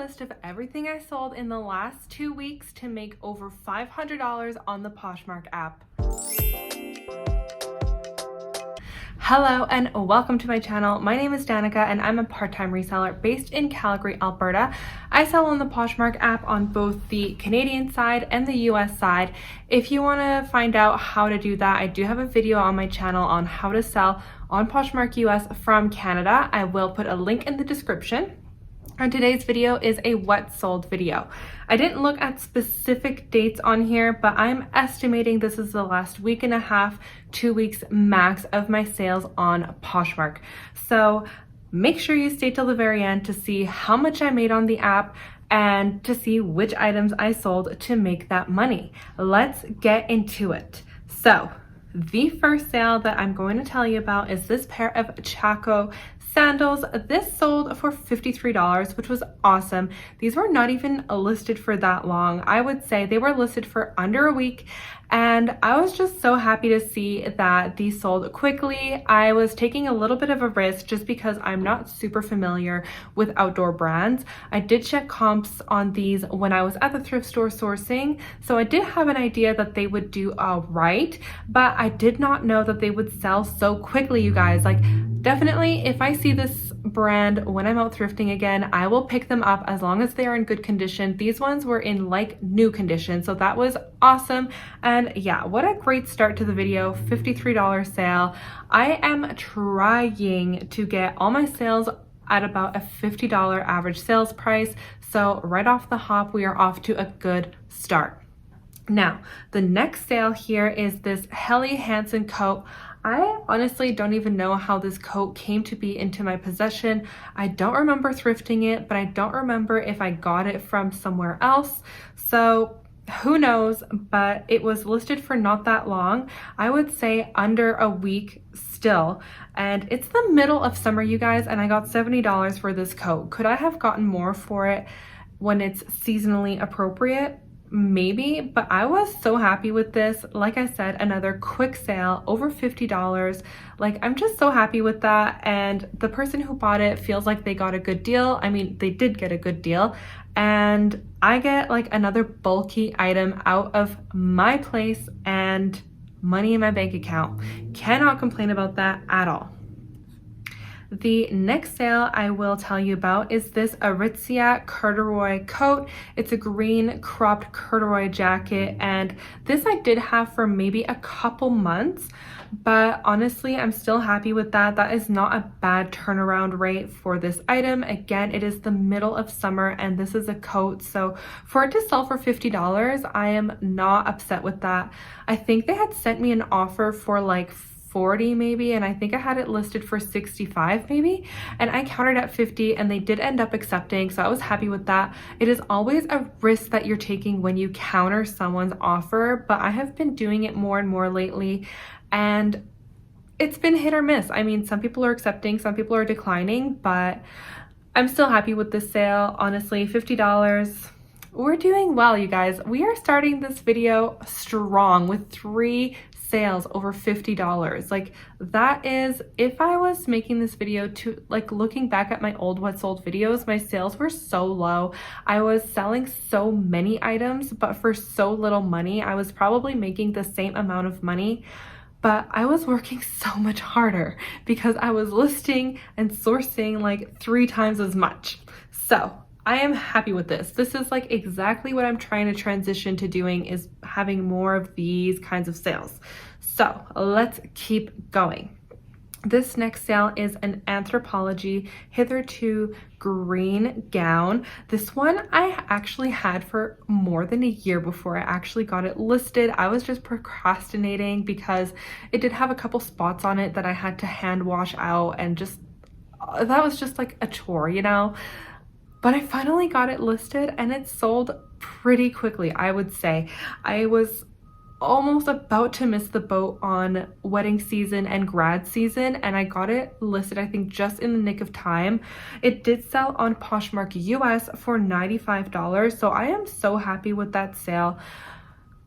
list of everything I sold in the last 2 weeks to make over $500 on the Poshmark app. Hello and welcome to my channel. My name is Danica and I'm a part-time reseller based in Calgary, Alberta. I sell on the Poshmark app on both the Canadian side and the US side. If you want to find out how to do that, I do have a video on my channel on how to sell on Poshmark US from Canada. I will put a link in the description. And today's video is a what sold video. I didn't look at specific dates on here, but I'm estimating this is the last week and a half, 2 weeks max of my sales on Poshmark. So make sure you stay till the very end to see how much I made on the app and to see which items I sold to make that money. Let's get into it. So the first sale that I'm going to tell you about is this pair of Chaco Sandals. This sold for $53, which was awesome. These were not even listed for that long. I would say they were listed for under a week, and I was just so happy to see that these sold quickly. I was taking a little bit of a risk just because I'm not super familiar with outdoor brands. I did check comps on these when I was at the thrift store sourcing, so I did have an idea that they would do all right, but I did not know that they would sell so quickly, you guys. Like, definitely, if I see this brand when I'm out thrifting again, I will pick them up as long as they are in good condition. These ones were in like new condition, so that was awesome. And yeah, what a great start to the video. $53 sale. I am trying to get all my sales at about a $50 average sales price. So right off the hop, we are off to a good start. Now, the next sale here is this Helly Hanson coat. I honestly don't even know how this coat came to be into my possession. I don't remember thrifting it, but I don't remember if I got it from somewhere else. So who knows, but it was listed for not that long. I would say under a week still. And it's the middle of summer, you guys, and I got $70 for this coat. Could I have gotten more for it when it's seasonally appropriate? Maybe, but I was so happy with this. Like I said, another quick sale, over $50. Like, I'm just so happy with that, and the person who bought it feels like they got a good deal. I mean, they did get a good deal, and I get like another bulky item out of my place and money in my bank account. Cannot complain about that at all. The next sale I will tell you about is this Aritzia corduroy coat. It's a green cropped corduroy jacket, and this I did have for maybe a couple months, but honestly, I'm still happy with that. That is not a bad turnaround rate for this item. Again, it is the middle of summer and this is a coat, so for it to sell for $50, I am not upset with that. I think they had sent me an offer for like 40 maybe, and I think I had it listed for 65 maybe, and I countered at 50 and they did end up accepting, so I was happy with that. It is always a risk that you're taking when you counter someone's offer, but I have been doing it more and more lately, and it's been hit or miss. I mean, some people are accepting, some people are declining, but I'm still happy with this sale. Honestly, $50. We're doing well, you guys. We are starting this video strong with 3 sales over $50. Like, that is, if I was making this video to, like, looking back at my old what sold videos, my sales were so low. I was selling so many items, but for so little money. I was probably making the same amount of money, but I was working so much harder because I was listing and sourcing like 3 times as much. So I am happy with this. This is like exactly what I'm trying to transition to doing, is having more of these kinds of sales. So let's keep going. This next sale is an Anthropology hitherto green gown. This one I actually had for more than a year before I actually got it listed. I was just procrastinating because it did have a couple spots on it that I had to hand wash out, and just that was just like a chore, you know? But I finally got it listed and it sold pretty quickly, I would say. I was almost about to miss the boat on wedding season and grad season, and I got it listed, I think, just in the nick of time. It did sell on Poshmark US for $95, so I am so happy with that sale.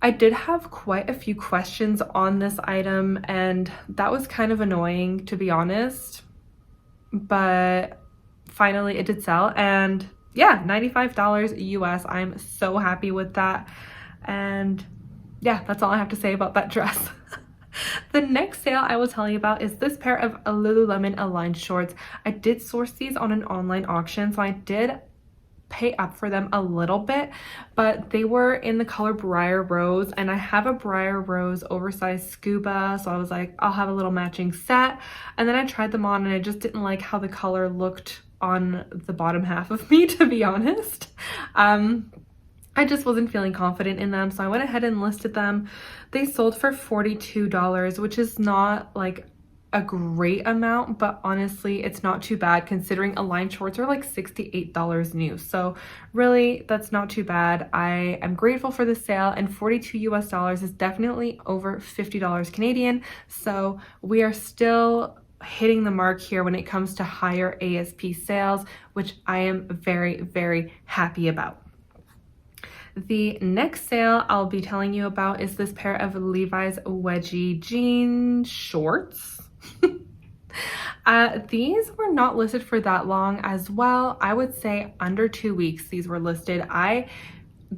I did have quite a few questions on this item, and that was kind of annoying, to be honest, but finally it did sell, and yeah, $95 US. I'm so happy with that. And yeah, that's all I have to say about that dress. The next sale I will tell you about is this pair of Lululemon aligned shorts. I did source these on an online auction, so I did pay up for them a little bit, but they were in the color Briar Rose, and I have a Briar Rose oversized scuba, so I was like, I'll have a little matching set. And then I tried them on and I just didn't like how the color looked on the bottom half of me, to be honest. I just wasn't feeling confident in them, so I went ahead and listed them. They sold for $42, which is not like a great amount, but honestly, it's not too bad considering aligned shorts are like $68 new. So really, that's not too bad. I am grateful for the sale, and $42 US is definitely over $50 Canadian. So we are still hitting the mark here when it comes to higher ASP sales, which I am very, very happy about. The next sale I'll be telling you about is this pair of Levi's Wedgie jean shorts. These were not listed for that long as well. I would say under 2 weeks these were listed. I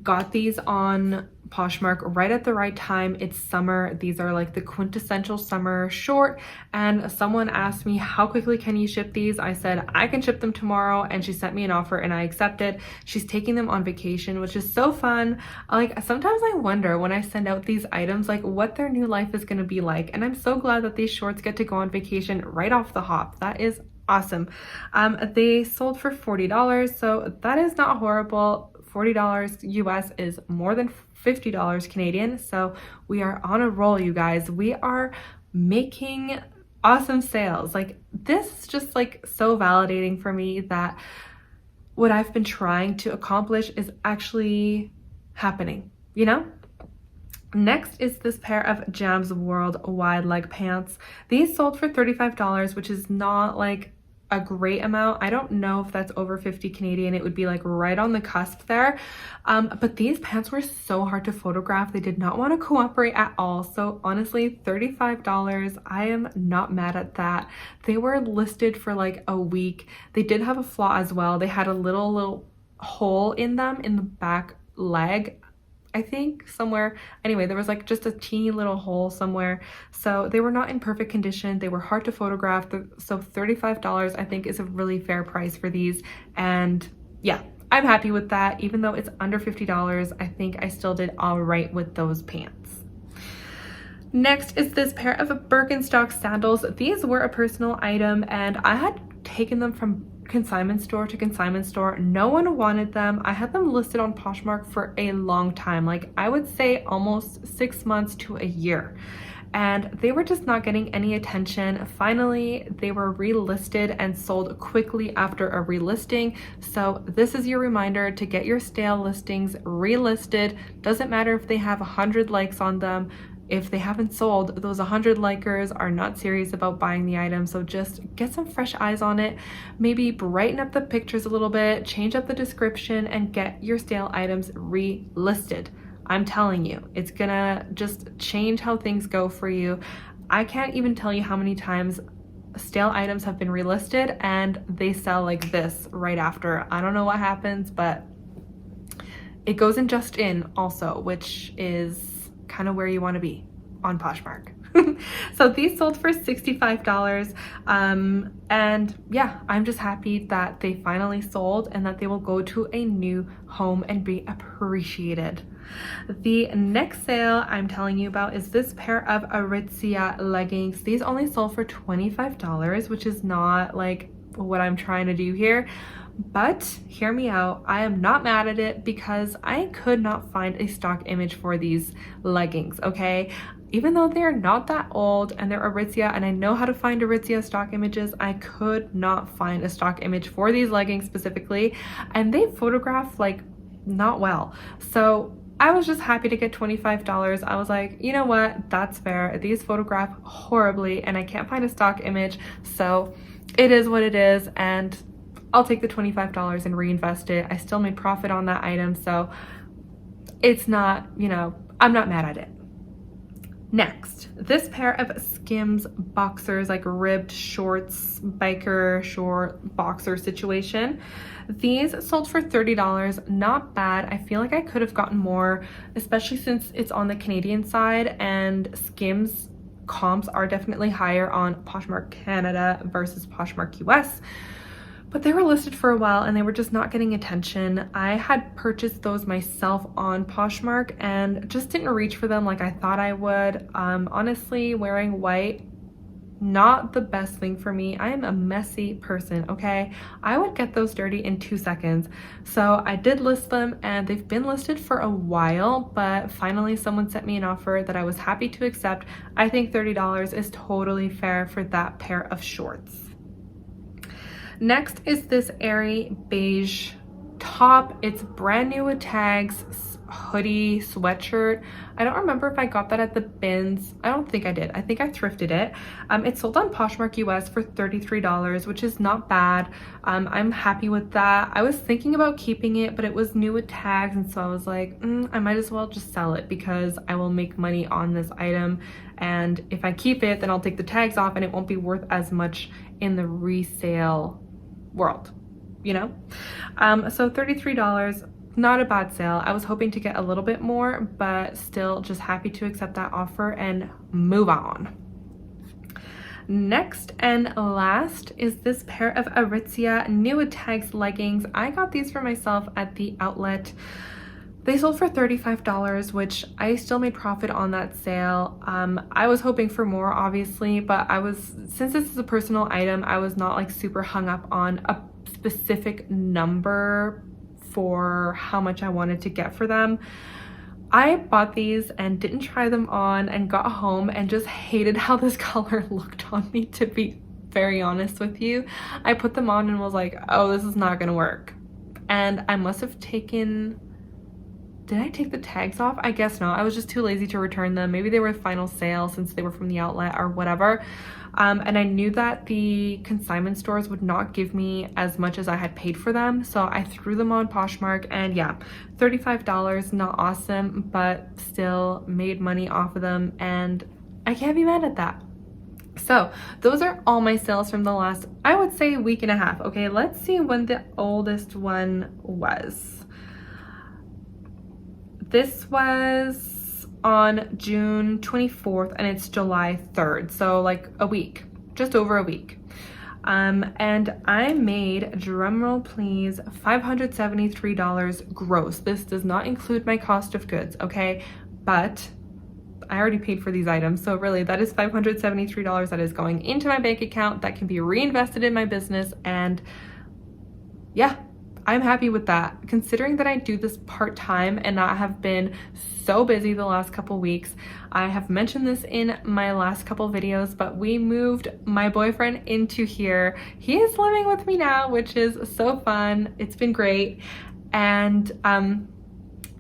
got these on Poshmark right at the right time. It's summer. These are like the quintessential summer short, and someone asked me, how quickly can you ship these? I said I can ship them tomorrow, and she sent me an offer and I accepted. She's taking them on vacation, which is so fun. Like, sometimes I wonder when I send out these items like what their new life is going to be like, and I'm so glad that these shorts get to go on vacation right off the hop. That is awesome. They sold for $40, so that is not horrible. $40 US is more than $50 Canadian. So we are on a roll, you guys. We are making awesome sales. Like, this is just like so validating for me that what I've been trying to accomplish is actually happening, you know? Next is this pair of Jams World wide leg pants. These sold for $35, which is not like a great amount. I don't know if that's over 50 Canadian. It would be like right on the cusp there. But these pants were so hard to photograph. They did not want to cooperate at all. So honestly, $35, I am not mad at that. They were listed for like a week. They did have a flaw as well. They had a little hole in them in the back leg, I think, somewhere. Anyway, there was like just a teeny little hole somewhere. So they were not in perfect condition. They were hard to photograph. So $35 I think is a really fair price for these. And yeah, I'm happy with that. Even though it's under $50, I think I still did all right with those pants. Next is this pair of Birkenstock sandals. These were a personal item, and I had taken them from consignment store to consignment store. No one wanted them. I had them listed on Poshmark for a long time, like I would say almost 6 months to a year, and they were just not getting any attention. Finally, they were relisted and sold quickly after a relisting. So this is your reminder to get your stale listings relisted. Doesn't matter if they have 100 likes on them. If they haven't sold, those 100 likers are not serious about buying the item. So just get some fresh eyes on it. Maybe brighten up the pictures a little bit, change up the description, and get your stale items relisted. I'm telling you, it's gonna just change how things go for you. I can't even tell you how many times stale items have been relisted and they sell like this right after. I don't know what happens, but it goes in just in also, which is kind of where you want to be on Poshmark. So these sold for $65, and yeah, I'm just happy that they finally sold and that they will go to a new home and be appreciated. The next sale I'm telling you about is this pair of Aritzia leggings. These only sold for $25, which is not like what I'm trying to do here. But hear me out, I am not mad at it because I could not find a stock image for these leggings, okay? Even though they're not that old and they're Aritzia and I know how to find Aritzia stock images, I could not find a stock image for these leggings specifically, and they photograph like not well. So I was just happy to get $25. I was like, you know what, that's fair. These photograph horribly and I can't find a stock image, so it is what it is, and I'll take the $25 and reinvest it. I still made profit on that item, so it's not, you know, I'm not mad at it. Next, this pair of Skims boxers, like ribbed shorts, biker short boxer situation. These sold for $30, not bad. I feel like I could have gotten more, especially since it's on the Canadian side, and Skims comps are definitely higher on Poshmark Canada versus Poshmark US. But they were listed for a while and they were just not getting attention. I had purchased those myself on Poshmark and just didn't reach for them like I thought I would. Honestly, wearing white, not the best thing for me. I am a messy person, okay? I would get those dirty in 2 seconds. So I did list them and they've been listed for a while, but finally someone sent me an offer that I was happy to accept. I think $30 is totally fair for that pair of shorts. Next is this airy beige top. It's brand new with tags, hoodie, sweatshirt. I don't remember if I got that at the bins. I don't think I did. I think I thrifted it. It sold on Poshmark US for $33, which is not bad. I'm happy with that. I was thinking about keeping it, but it was new with tags, and so I was like, I might as well just sell it because I will make money on this item. And if I keep it, then I'll take the tags off and it won't be worth as much in the resale world, you know? So $33, not a bad sale. I was hoping to get a little bit more, but still just happy to accept that offer and move on. Next and last is this pair of Aritzia new with tags leggings. I got these for myself at the outlet. They sold for $35, which I still made profit on that sale. I was hoping for more, obviously, but since this is a personal item, I was not like super hung up on a specific number for how much I wanted to get for them. I bought these and didn't try them on and got home and just hated how this color looked on me, to be very honest with you. I put them on and was like, oh, this is not gonna work. And I must have taken... Did I take the tags off? I guess not. I was just too lazy to return them. Maybe they were final sale since they were from the outlet or whatever. And I knew that the consignment stores would not give me as much as I had paid for them. So I threw them on Poshmark and yeah, $35, not awesome, but still made money off of them and I can't be mad at that. So those are all my sales from the last, I would say, week and a half. Okay, let's see when the oldest one was. This was on June 24th and it's July 3rd. So like a week, just over a week. And I made, drumroll please, $573 gross. This does not include my cost of goods, okay? But I already paid for these items. So really that is $573 that is going into my bank account that can be reinvested in my business. And yeah, I'm happy with that. Considering that I do this part-time and I have been so busy the last couple weeks. I have mentioned this in my last couple videos, but we moved my boyfriend into here. He is living with me now, which is so fun. It's been great. And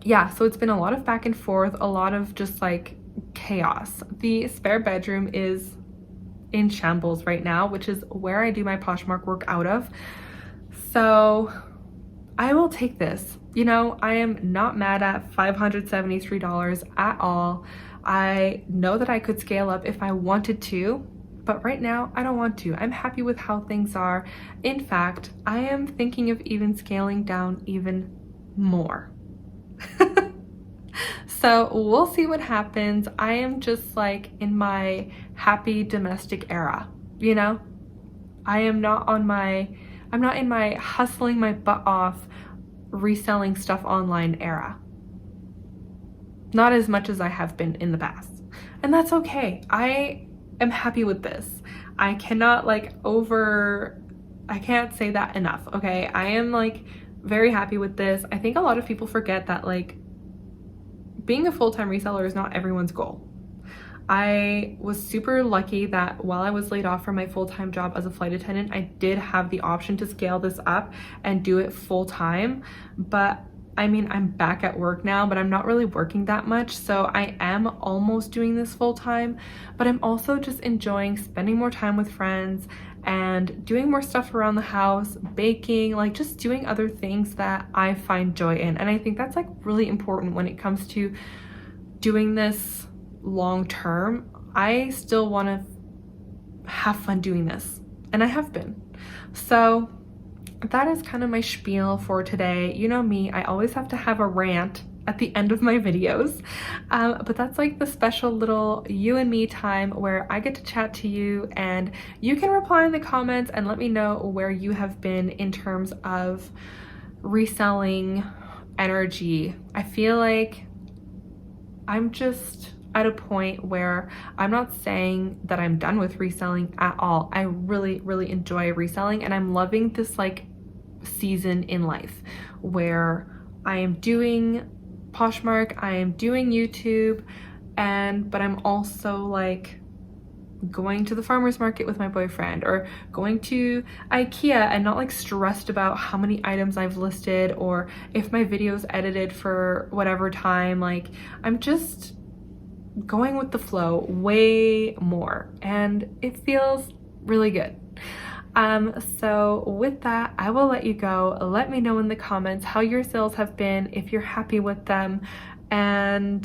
yeah, so it's been a lot of back and forth, a lot of just like chaos. The spare bedroom is in shambles right now, which is where I do my Poshmark work out of. So I will take this. You know, I am not mad at $573 at all. I know that I could scale up if I wanted to, but right now I don't want to. I'm happy with how things are. In fact, I am thinking of even scaling down even more. So we'll see what happens. I am just like in my happy domestic era, you know? I'm not in my hustling my butt off reselling stuff online era. Not as much as I have been in the past. And that's okay. I am happy with this. I cannot I can't say that enough, okay? I am like very happy with this. I think a lot of people forget that like being a full-time reseller is not everyone's goal. I was super lucky that while I was laid off from my full-time job as a flight attendant, I did have the option to scale this up and do it full-time. But I mean, I'm back at work now, but I'm not really working that much. So I am almost doing this full-time, but I'm also just enjoying spending more time with friends and doing more stuff around the house, baking, like just doing other things that I find joy in. And I think that's like really important when it comes to doing this long term, I still want to have fun doing this, and I have been. So that is kind of my spiel for today. You know me, I always have to have a rant at the end of my videos, but that's like the special little you and me time where I get to chat to you, and you can reply in the comments and let me know where you have been in terms of reselling energy. I feel like I'm just at a point where I'm not saying that I'm done with reselling at all. I really enjoy reselling, and I'm loving this like season in life where I am doing Poshmark, I am doing YouTube, but I'm also like going to the farmer's market with my boyfriend, or going to IKEA and not like stressed about how many items I've listed or if my video's edited for whatever time. Like, I'm just going with the flow way more, and it feels really good. So with that, I will let you go. Let me know in the comments how your sales have been, if you're happy with them, and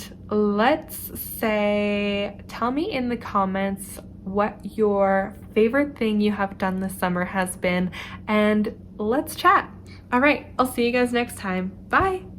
tell me in the comments what your favorite thing you have done this summer has been, and let's chat. All right, I'll see you guys next time. Bye.